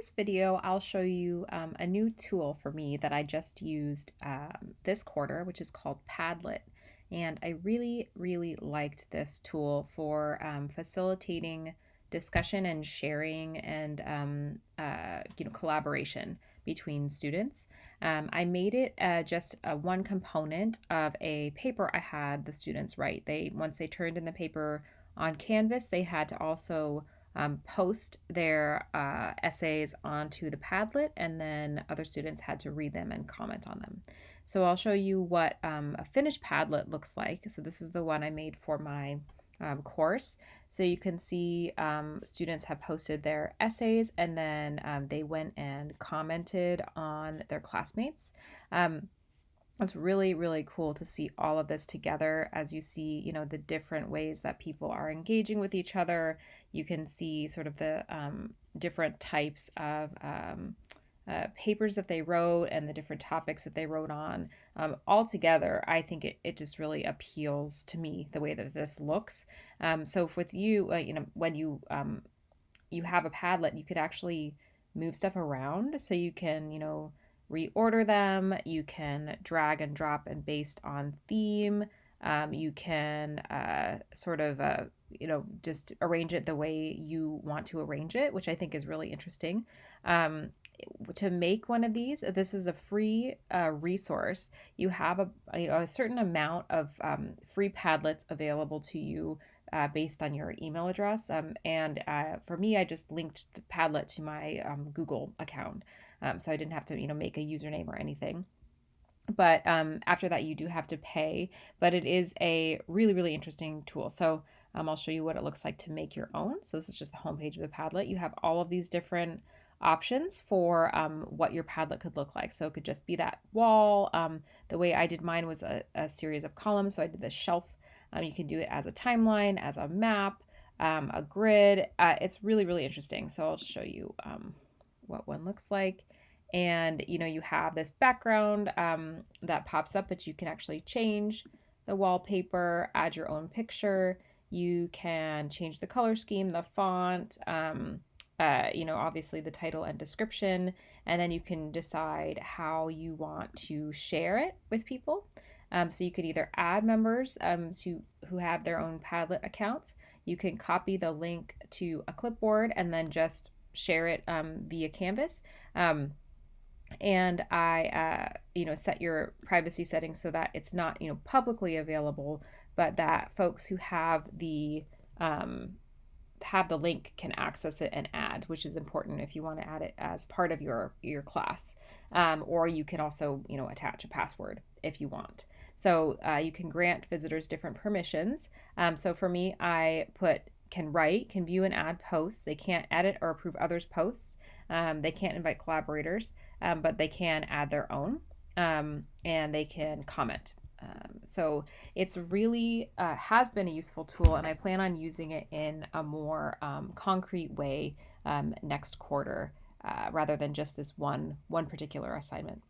this video, I'll show you a new tool for me that I just used this quarter, which is called Padlet. And I really liked this tool for facilitating discussion and sharing and collaboration between students. I made it just one component of a paper I had the students write. Once they turned in the paper on Canvas, they had to also post their essays onto the Padlet, and then other students had to read them and comment on them. So I'll show you what a finished Padlet looks like. So this is the one I made for my course. So you can see students have posted their essays, and then they went and commented on their classmates. It's really cool to see all of this together as you see, the different ways that people are engaging with each other. You can see sort of the different types of papers that they wrote and the different topics that they wrote on. All together, I think it just really appeals to me the way that this looks. So with you, when you have a Padlet, you could actually move stuff around, so you can, reorder them. You can drag and drop and based on theme. You can just arrange it the way you want to arrange it, which I think is really interesting. To make one of these, this is a free resource. You have a certain amount of free Padlets available to you based on your email address. And for me, I just linked Padlet to my Google account. So I didn't have to, make a username or anything. But after that, you do have to pay. But it is a really interesting tool. So I'll show you what it looks like to make your own. So this is just the homepage of the Padlet. You have all of these different options for what your Padlet could look like. So it could just be that wall. The way I did mine was a series of columns. So I did the shelf. You can do it as a timeline, as a map, a grid. It's really interesting. So I'll show you what one looks like. And you have this background that pops up, but you can actually change the wallpaper, add your own picture. You can change the color scheme, the font, obviously the title and description, and then you can decide how you want to share it with people. So you could either add members who have their own Padlet accounts. You can copy the link to a clipboard and then just share it via Canvas. And I, set your privacy settings so that it's not, publicly available, but that folks who have the link can access it and add, which is important if you want to add it as part of your class. Or you can also, attach a password if you want. So you can grant visitors different permissions. So for me, I put can write, can view and add posts. They can't edit or approve others' posts. They can't invite collaborators, but they can add their own, and they can comment. So it's really has been a useful tool, and I plan on using it in a more concrete way next quarter, rather than just this one particular assignment.